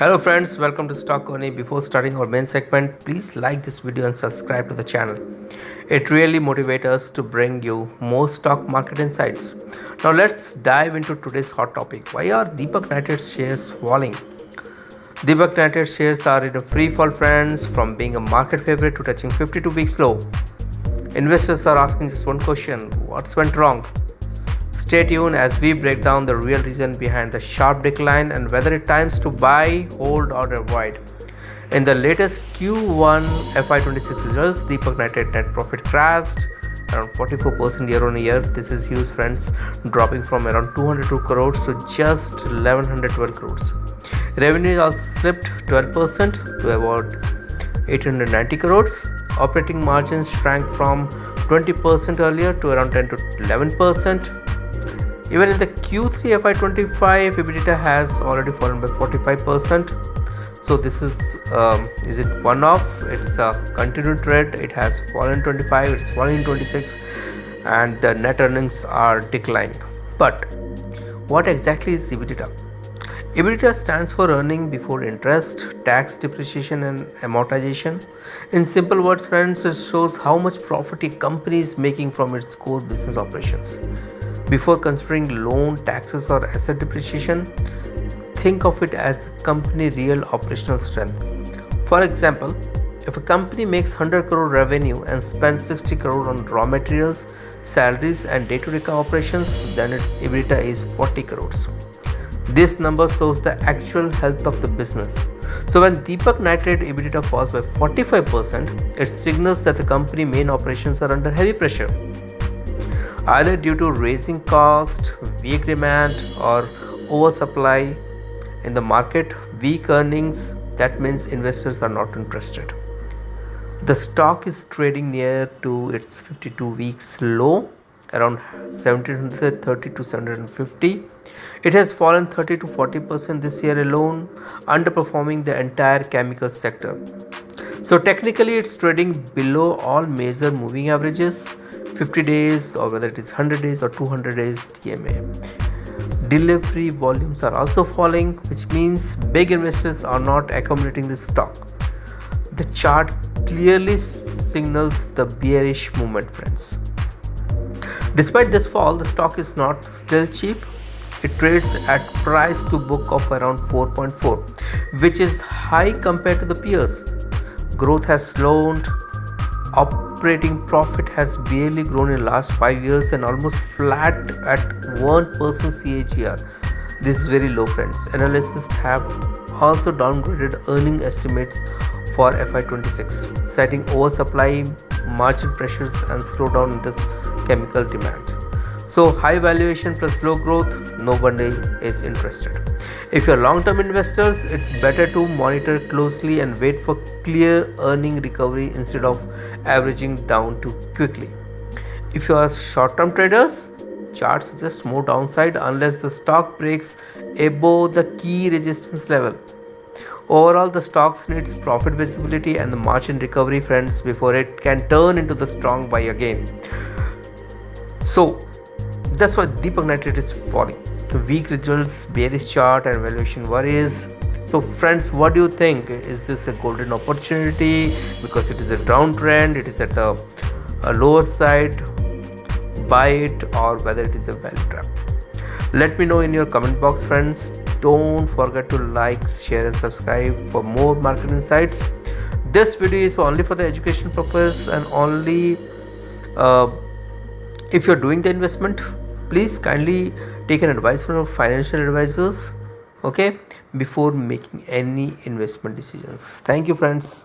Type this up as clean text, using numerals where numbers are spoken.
Hello friends, welcome to Stock Only. Before starting our main segment, please like this video and subscribe to the channel. It really motivates us to bring you more stock market insights. Now let's dive into today's hot topic. Why are Deepak Nitrite shares falling? Deepak Nitrite shares are in a free fall, friends, from being a market favorite to touching 52 weeks low. Investors are asking just one question: what's went wrong? Stay tuned as we break down the real reason behind the sharp decline and whether it's time to buy, hold, or avoid. In the latest Q1 FY26 results, Deepak Nitrite net profit crashed around 44% year on year. This is huge, friends, dropping from around 202 crores to just 1112 crores. Revenue also slipped 12% to about 890 crores. Operating margins shrank from 20% earlier to around 10 to 11%. Even in the Q3 FY25, EBITDA has already fallen by 45%. So this is it one-off? It's a continued trend. It has fallen 25, it's falling 26, and the net earnings are declining. But what exactly is EBITDA? EBITDA stands for earning before interest, tax, depreciation, and amortization. In simple words, friends, it shows how much profit a company is making from its core business operations. Before considering loan, taxes, or asset depreciation, think of it as the company's real operational strength. For example, if a company makes 100 crore revenue and spends 60 crore on raw materials, salaries, and day-to-day operations, then its EBITDA is 40 crores. This number shows the actual health of the business. So when Deepak Nitrite EBITDA falls by 45%, it signals that the company's main operations are under heavy pressure, either due to raising cost, weak demand, or oversupply in the market. Weak earnings, that means investors are not interested. The stock is trading near to its 52 weeks low, around 1730 to 750. It has fallen 30 to 40% this year alone, underperforming the entire chemical sector. So technically it's trading below all major moving averages, 50 days, or whether it is 100 days or 200 days TMA. Delivery volumes are also falling, which means big investors are not accumulating this stock. The chart clearly signals the bearish movement, friends. Despite this fall, the stock is not still cheap. It trades at price to book of around 4.4, which is high compared to the peers. Growth has slowed. Operating profit has barely grown in last 5 years and almost flat at 1% CAGR. This is very low, friends. Analysts have also downgraded earning estimates for FY26, citing oversupply, margin pressures, and slowdown in this chemical demand. So high valuation plus low growth, nobody is interested. If you're long-term investors, it's better to monitor closely and wait for clear earning recovery instead of averaging down too quickly. If you are short-term traders, charts suggest more downside unless the stock breaks above the key resistance level. Overall, the stocks needs profit visibility and the margin recovery, friends, before it can turn into the strong buy again. So that's why Deepak Nitrite is falling. Weak results, bearish chart, and valuation worries. So friends, what do you think? Is this a golden opportunity because it is a downtrend, it is at the lower side, buy it, or whether it is a value trap? Let me know in your comment box, friends. Don't forget to like, share, and subscribe for more market insights. This video is only for the education purpose and only if you're doing the investment, please kindly take an advice from your financial advisors, okay, before making any investment decisions. Thank you, friends.